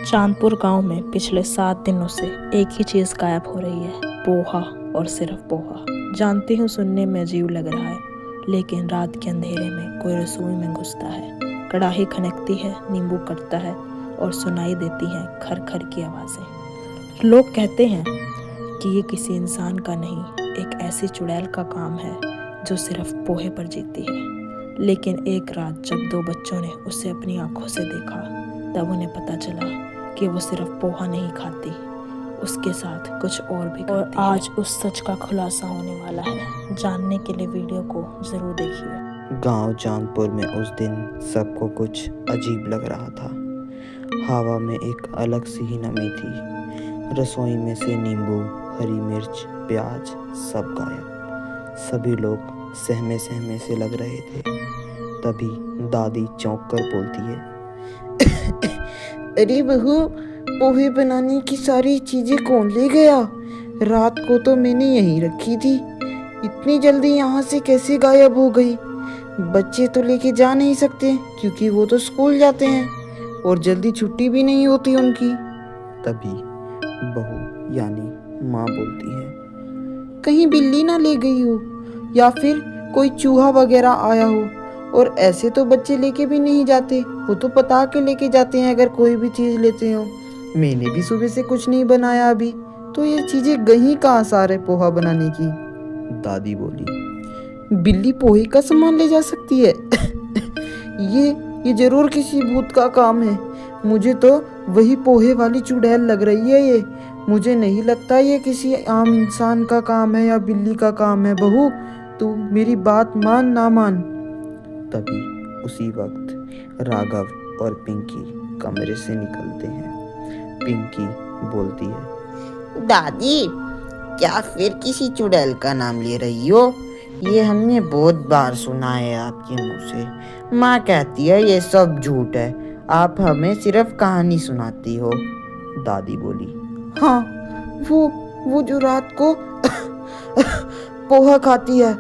चांदपुर गांव में पिछले 7 दिनों से एक ही चीज़ गायब हो रही है, पोहा और सिर्फ पोहा। जानती हूँ सुनने में अजीब लग रहा है, लेकिन रात के अंधेरे में कोई रसोई में घुसता है, कढ़ाई खनकती है, नींबू कटता है और सुनाई देती हैं खर खर की आवाज़ें। लोग कहते हैं कि ये किसी इंसान का नहीं, एक ऐसी चुड़ैल का काम है जो सिर्फ पोहे पर जीती है। लेकिन एक रात जब 2 बच्चों ने उसे अपनी आंखों से देखा, तब उन्हें पता चला कि वो सिर्फ पोहा नहीं खाती, उसके साथ कुछ और भी करती है। आज उस सच का खुलासा होने वाला है। जानने के लिए वीडियो को जरूर देखिए। गांव चांदपुर में उस दिन सबको कुछ अजीब लग रहा था। हवा में एक अलग सी ही नमी थी। रसोई में से नींबू, हरी मिर्च, प्याज सब गायब। सभी लोग सहमे सहमे से लग रहे थे। तभी दादी चौंक कर बोलती है, अरे बहू, पोहे बनाने की सारी चीजें कौन ले गया? रात को तो मैंने यहीं रखी थी। इतनी जल्दी यहाँ से कैसे गायब हो गई? बच्चे तो लेके जा नहीं सकते क्योंकि वो तो स्कूल जाते हैं और जल्दी छुट्टी भी नहीं होती उनकी। तभी बहू यानी माँ बोलती है, कहीं बिल्ली ना ले गई हो या फिर कोई चूहा वगैरह आया हो। और ऐसे तो बच्चे लेके भी नहीं जाते, वो तो पता के लेके जाते हैं अगर कोई भी चीज लेते हो। मैंने भी सुबह से कुछ नहीं बनाया अभी, तो ये चीजें गई कहाँ सारे पोहा बनाने की? दादी बोली, बिल्ली पोहे का सामान ले जा सकती है? ये जरूर किसी भूत का काम है। मुझे तो वही पोहे वाली चुड़ैल लग रही है ये। मुझे नहीं लगता ये किसी आम इंसान का काम है या बिल्ली का काम है। बहू, तू मेरी बात मान ना मान। तभी उसी वक्त राघव और पिंकी कमरे से निकलते हैं। पिंकी बोलती है, दादी, क्या फिर किसी चुड़ैल का नाम ले रही हो? ये हमने बहुत बार सुना है आपके मुंह से। माँ कहती है ये सब झूठ है, आप हमें सिर्फ कहानी सुनाती हो। दादी बोली, हाँ, वो जो रात को पोहा खाती है,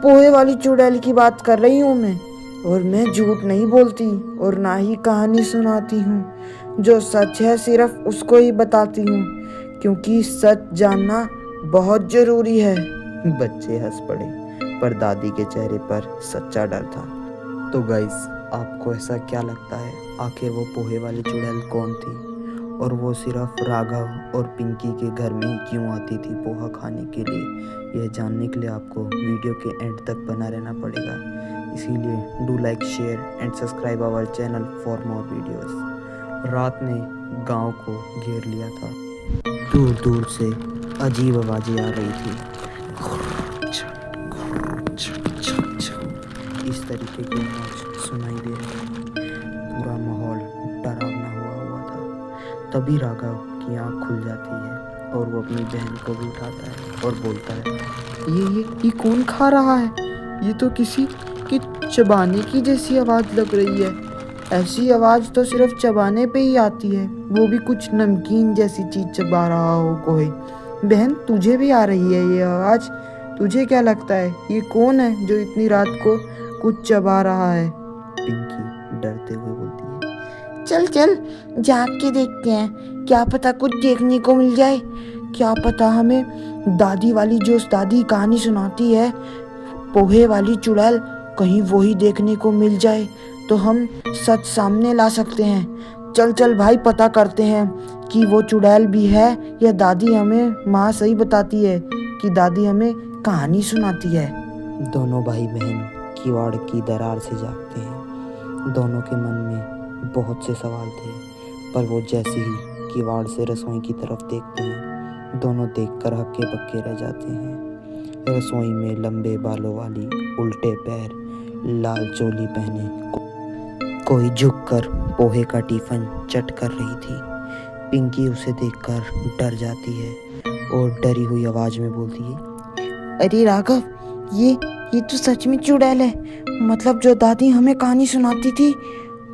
पोहे वाली चुड़ैल की बात कर रही हूँ मैं। और मैं झूठ नहीं बोलती और ना ही कहानी सुनाती हूँ। जो सच है सिर्फ उसको ही बताती हूँ, क्योंकि सच जानना बहुत जरूरी है। बच्चे हंस पड़े, पर दादी के चेहरे पर सच्चा डर था। तो गाइस, आपको ऐसा क्या लगता है, आखिर वो पोहे वाली चुड़ैल कौन थी? और वो सिर्फ राघव और पिंकी के घर में ही क्यों आती थी पोहा खाने के लिए? यह जानने के लिए आपको वीडियो के एंड तक बना रहना पड़ेगा। इसीलिए do like, share and subscribe our channel for more videos. रात ने गांव को घेर लिया था। दूर दूर से अजीब आवाजें आ रही थी। इस तरीके की आवाज सुनाई दे रही थी। पूरा माहौल डरावना हुआ था। तभी राघव की आंख खुल जाती है और वो अपनी बहन को भी उठाता है और बोलता है, ये कौन खा रहा है? ये तो किसी की चबाने की जैसी आवाज लग रही है। ऐसी आवाज तो सिर्फ चबाने पे ही आती है, वो भी कुछ नमकीन जैसी चीज चबा रहा हो कोई। बहन, तुझे भी आ रही है ये आवाज? तुझे क्या लगता है ये कौन है जो इतनी रात को कुछ चबा रहा है? पिंकी डरते हुए बोलती है, चल चल जाग के देखते हैं, क्या पता कुछ देखने को मिल जाए। क्या पता हमें दादी वाली जो दादी कहानी सुनाती है, पोहे वाली चुड़ैल, कहीं वो ही देखने को मिल जाए तो हम सच सामने ला सकते हैं। चल चल भाई, पता करते हैं कि वो चुड़ैल भी है या दादी हमें माँ सही बताती है कि दादी हमें कहानी सुनाती है। दोनों भाई बहन किवाड़ की दरार से जागते हैं। दोनों के मन में बहुत से सवाल थे, पर वो जैसे ही किवाड़ से रसोई की तरफ देखते हैं, दोनों देखकर हक्के बक्के रह जाते हैं। रसोई में लंबे बालों वाली, उल्टे पैर, लाल चोली पहने कोई झुककर पोहे का टिफिन चट कर रही थी। पिंकी उसे देखकर डर जाती है और डरी हुई आवाज में बोलती है, अरे राघव, ये तो सच में चुड़ैल है। मतलब जो दादी हमें कहानी सुनाती थी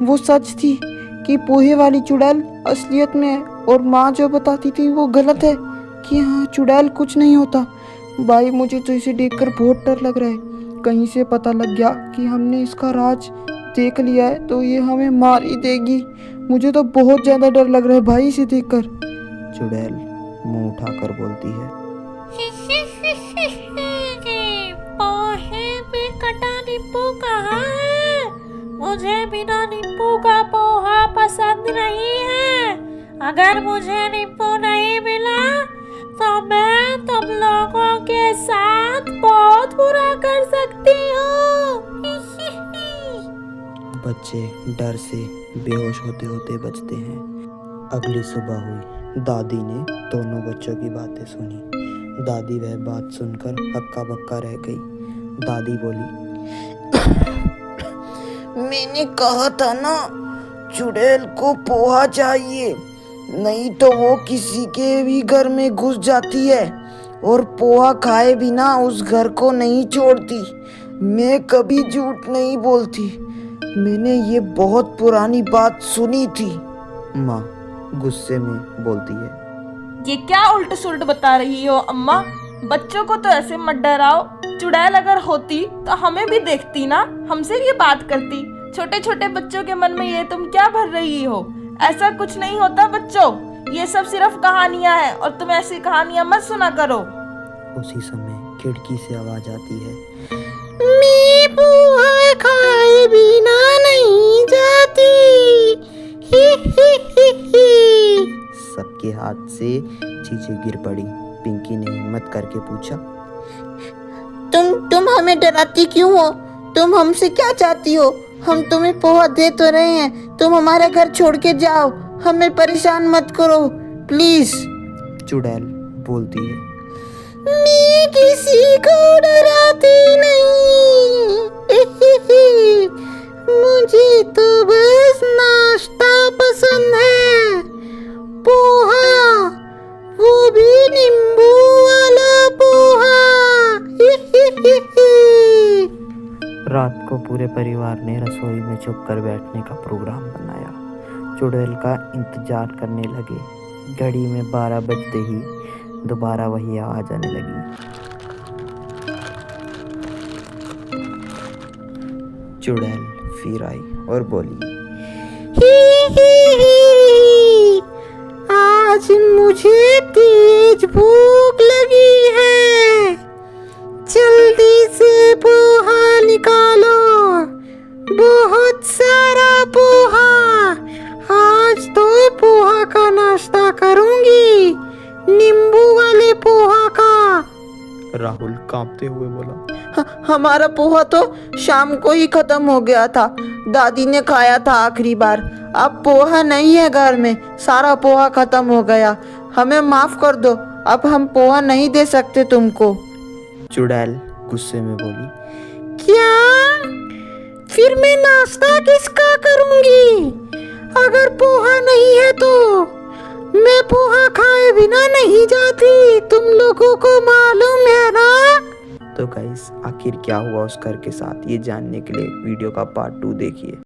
वो सच थी कि पोहे वाली चुड़ैल असलियत में है, और माँ जो बताती थी वो गलत है कि हाँ, चुड़ैल कुछ नहीं होता। भाई, मुझे तो इसे देखकर बहुत डर लग रहा है। कहीं से पता लग गया कि हमने इसका राज देख लिया है तो ये हमें मार ही देगी। मुझे तो बहुत ज्यादा डर लग रहा है भाई इसे देखकर। चुड़ैल मुंह उठाकर बोलती है, पोहे में कटा नींबू कहाँ है? मुझे बिना नींबू का पोहा पसंद नहीं है। अगर मुझे नींबू नहीं मिला तो मैं तुम लोगों के साथ बहुत बुरा कर सकती हूँ। बच्चे डर से बेहोश होते होते बचते हैं। अगली सुबह हुई। दादी ने दोनों बच्चों की बातें सुनी। दादी वह बात सुनकर हक्का बक्का रह गई। दादी बोली, मैंने कहा था ना चुड़ैल को पोहा चाहिए, नहीं तो वो किसी के भी घर में घुस जाती है और पोहा खाए बिना उस घर को नहीं छोड़ती। मैं कभी झूठ नहीं बोलती, मैंने ये बहुत पुरानी बात सुनी थी। माँ गुस्से में बोलती है, ये क्या उल्ट सुल्ट बता रही हो अम्मा? बच्चों को तो ऐसे मत डराओ। चुड़ैल अगर होती तो हमें भी देखती ना, हमसे ये बात करती। छोटे छोटे बच्चों के मन में ये तुम क्या भर रही हो? ऐसा कुछ नहीं होता बच्चों, ये सब सिर्फ कहानियां हैं और तुम ऐसी कहानियां मत सुना करो। उसी समय खिड़की से आवाज आती है, मैं पोहा खाए बिना नहीं जाती। ही ही ही ही। सबके हाथ से चीजें गिर पड़ी। पिंकी ने हिम्मत करके पूछा, तुम हमें डराती क्यों हो? तुम हमसे क्या चाहती हो? हम तुम्हें पोहा दे तो रहे हैं, तुम हमारा घर छोड़ के जाओ, हमें परेशान मत करो प्लीज। चुड़ैल बोलती है, मैं किसी को डराती नहीं। मुझे तो बस नाश्ता पसंद है, पोहा, वो भी नींबू वाला पोहा। रात को पूरे परिवार ने रसोई में छुप कर बैठने का प्रोग्राम बनाया। चुड़ैल का इंतजार करने लगे। घड़ी में 12 बजते ही दोबारा वही आवाज आने लगी। चुड़ैल फिर आई और बोली, आज मुझे तेज भूख लगी है, जल्दी से पोहा निकालो, बहुत सारा पोहा। आज तो पोहा का नाश्ता करूंगी, नींबू वाले पोहा का। राहुल कांपते हुए बोला, हमारा पोहा तो शाम को ही खत्म हो गया था, दादी ने खाया था आखिरी बार। अब पोहा नहीं है घर में, सारा पोहा खत्म हो गया, हमें माफ कर दो, अब हम पोहा नहीं दे सकते तुमको। चुड़ैल गुस्से में बोली, क्या? फिर मैं नाश्ता किसका करूंगी? अगर पोहा नहीं है तो मैं पोहा खाए बिना नहीं जाती, तुम लोगों को मालूम है ना? तो गाइस आखिर क्या हुआ उस घर के साथ, ये जानने के लिए वीडियो का पार्ट 2 देखिए।